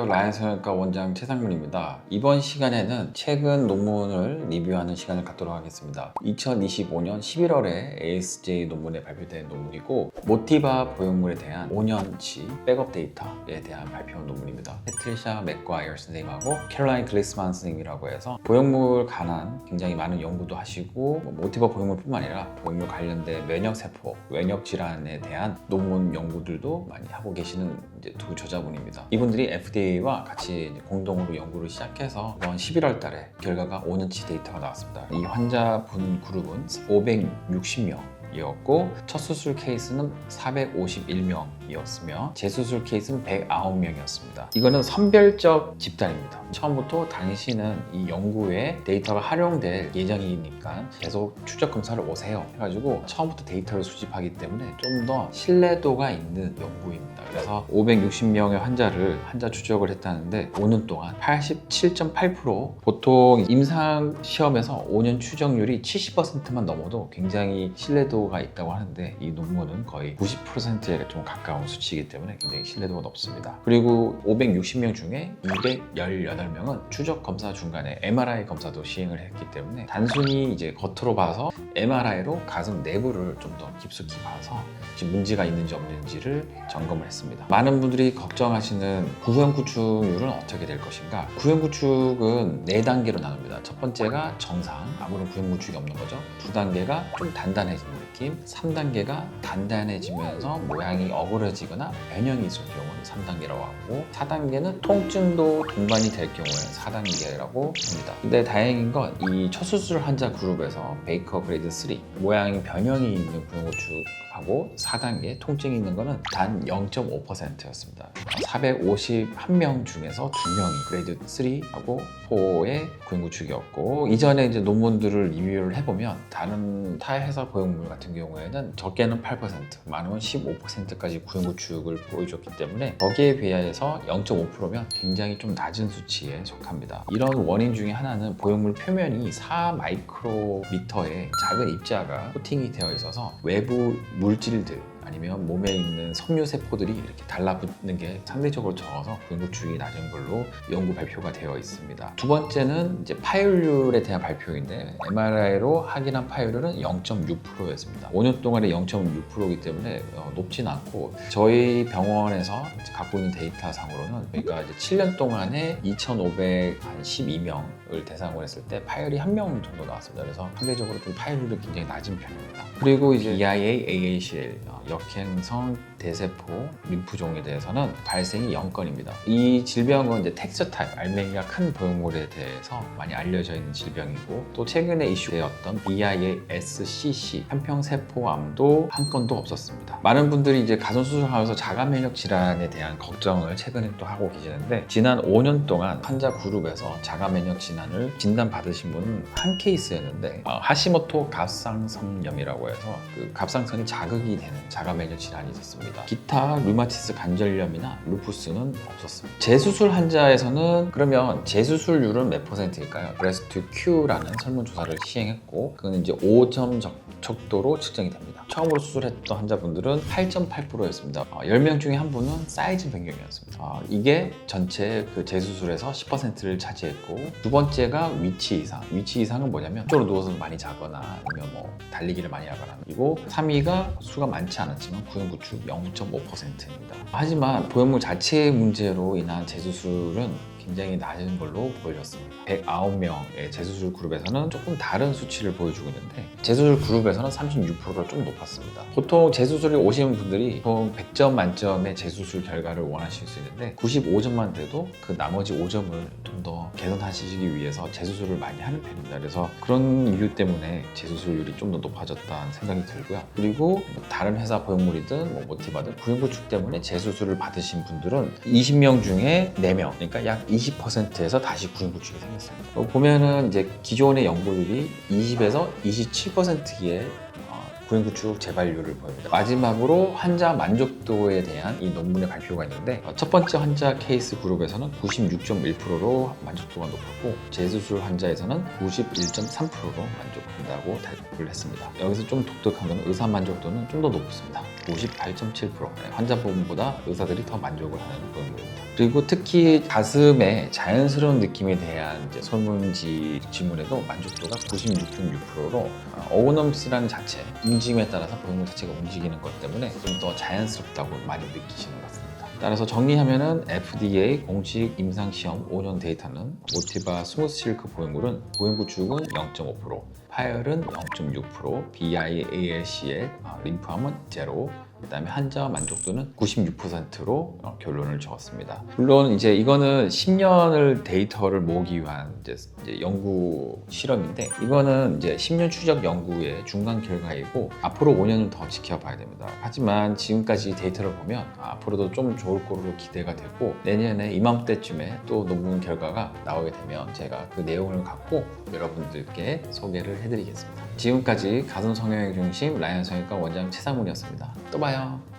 라이언 성형외과 원장 최상문입니다. 이번 시간에는 최근 논문을 리뷰하는 시간을 갖도록 하겠습니다. 2025년 11월에 ASJ 논문에 발표된 논문이고, 모티바 보형물에 대한 5년치 백업 데이터에 대한 발표 논문입니다. 패트리샤 맥과이어 선생님하고 캐롤라인 글리스만 선생님이라고 해서 보형물 관한 굉장히 많은 연구도 하시고, 모티바 보형물뿐만 아니라 보형물 관련된 면역세포, 면역질환에 대한 논문 연구들도 많이 하고 계시는 이제 두 저자분입니다. 이분들이 FDA와 같이 공동으로 연구를 시작해서 이번 11월 달에 결과가 5년치 데이터가 나왔습니다. 이 환자분 그룹은 560명이었고 첫 수술 케이스는 451명이었으며 재수술 케이스는 109명이었습니다. 이거는 선별적 집단입니다. 처음부터 당신은 이 연구에 데이터가 활용될 예정이니까 계속 추적 검사를 오세요 해가지고 처음부터 데이터를 수집하기 때문에 좀 더 신뢰도가 있는 연구입니다. 그래서 560명의 환자 추적을 했다는데 5년 동안 87.8%, 보통 임상 시험에서 5년 추적률이 70%만 넘어도 굉장히 신뢰도가 있다고 하는데, 이 논문은 거의 90%에 좀 가까운 수치이기 때문에 굉장히 신뢰도가 높습니다. 그리고 560명 중에 218명은 추적 검사 중간에 MRI 검사도 시행을 했기 때문에 단순히 이제 겉으로 봐서 MRI로 가슴 내부를 좀 더 깊숙이 봐서 지금 문제가 있는지 없는지를 점검을 했습니다. 많은 분들이 걱정하시는 구형 구축률은 어떻게 될 것인가? 구형 구축은 4단계로 나눕니다. 첫 번째가 정상, 아무런 구형 구축이 없는 거죠. 2단계가 좀 단단해지는 느낌, 3단계가 단단해지면서 모양이 어그러지거나 변형이 있을 경우는 3단계라고 하고, 4단계는 통증도 동반이 될 경우에는 4단계라고 합니다. 근데 다행인 건 이 첫 수술 환자 그룹에서 베이커 그레이드 3, 모양이 변형이 있는 구형 구축하고 4단계 통증이 있는 거는 단 0.5%였습니다. 451명 중에서 2명이 그레이드 3하고 4의 구형구축이었고, 이전에 이제 논문들을 리뷰를 해보면 다른 타 회사 보형물 같은 경우에는 적게는 8%, 많으면 15%까지 구형구축을 보여줬기 때문에 거기에 비해서 0.5%면 굉장히 좀 낮은 수치에 속합니다. 이런 원인 중에 하나는 보형물 표면이 4마이크로미터의 작은 입자가 코팅이 되어 있어서 외부 물질들 아니면 몸에 있는 섬유세포들이 이렇게 달라붙는 게 상대적으로 적어서 구형구축이 낮은 걸로 연구 발표가 되어 있습니다. 두 번째는 이제 파열률에 대한 발표인데, MRI로 확인한 파열률은 0.6%였습니다. 5년 동안에 0.6%이기 때문에 높진 않고, 저희 병원에서 갖고 있는 데이터 상으로는 저희가 이제 7년 동안에 2,512명을 대상으로 했을 때 파열이 1명 정도 나왔습니다. 그래서 상대적으로 좀 파열률이 굉장히 낮은 편입니다. 그리고 이제 EIA, AACL, 역행성 대세포 림프종에 대해서는 발생이 0건입니다. 이 질병은 이제 텍스처 타입, 알맹이가 큰 보형물에 대해서 많이 알려져 있는 질병이고, 또 최근에 이슈되었던 BIS-CC 한평세포암도 한 건도 없었습니다. 많은 분들이 이제 가슴 수술하면서 자가면역 질환에 대한 걱정을 최근에 또 하고 계시는데, 지난 5년 동안 환자 그룹에서 자가면역 질환을 진단받으신 분은 한 케이스였는데, 하시모토 갑상선염이라고 해서 그 갑상선이 자극이 되는 자가면역 질환이 있었습니다. 기타 류마티스 관절염이나 루푸스는 없었습니다. 재수술 환자에서는 그러면 재수술률은 몇 %일까요? 브레스트 Q라는 설문조사를 시행했고, 그건 이제 5점 적촉도로 측정이 됩니다. 처음으로 수술했던 환자분들은 8.8%였습니다. 10명 중에 한 분은 사이즈 변경이었습니다. 이게 전체 그 재수술에서 10%를 차지했고, 두 번째가 위치 이상. 위치 이상은 뭐냐면 쪽으로 누워서 많이 자거나 아니면 뭐 달리기를 많이 하거나, 그리고 3위가 수가 많지 않았지만 구형구축 0.5%입니다. 하지만 보형물 자체의 문제로 인한 재수술은 굉장히 낮은 걸로 보여졌습니다. 109명의 재수술 그룹에서는 조금 다른 수치를 보여주고 있는데, 재수술 그룹에서는 36%가 좀 높았습니다. 보통 재수술에 오시는 분들이 보통 100점 만점의 재수술 결과를 원하실 수 있는데, 95점만 돼도 그 나머지 5점을 좀 더 개선하시기 위해서 재수술을 많이 하는 편입니다. 그래서 그런 이유 때문에 재수술률이 좀 더 높아졌다는 생각이 들고요. 그리고 다른 회사 보형물이든 모티바든 구형구축 때문에 재수술을 받으신 분들은 20명 중에 4명, 그러니까 약 20%에서 다시 구형구축이 생겼습니다. 보면은 이제 기존의 연구들이 20에서 27%의 구형구축 재발률을 보입니다. 마지막으로 환자 만족도에 대한 이 논문의 발표가 있는데, 첫 번째 환자 케이스 그룹에서는 96.1%로 만족도가 높았고, 재수술 환자에서는 91.3%로 만족한다고 만족을 했습니다. 여기서 좀 독특한 건 의사 만족도는 좀 더 높습니다. 58.7%. 환자분보다 의사들이 더 만족을 하는 보험입니다. 그리고 특히 가슴의 자연스러운 느낌에 대한 이제 설문지 질문에도 만족도가 96.6%로 어고넘스라는 자체, 움직임에 따라서 보행물 자체가 움직이는 것 때문에 좀 더 자연스럽다고 많이 느끼시는 것 같습니다. 따라서 정리하면은 FDA 공식 임상시험 5년 데이터는 모티바 스무스 실크 보행물은 보행 구축은 0.5%, 파열은 0.6%, BIALCL, 림프암은 0, 그다음에 환자 만족도는 96%로 결론을 적었습니다. 물론 이제 이거는 10년을 데이터를 모으기 위한 이제 연구 실험인데 이거는 이제 10년 추적 연구의 중간 결과이고 앞으로 5년을 더 지켜봐야 됩니다. 하지만 지금까지 데이터를 보면 앞으로도 좀 좋을 거로 기대가 되고 내년에 이맘때쯤에 또 논문 결과가 나오게 되면 제가 그 내용을 갖고 여러분들께 소개를 해드리겠습니다. 지금까지 가슴 성형외과 중심 라이언 성형외과 원장 최상문이었습니다. 또 봐요.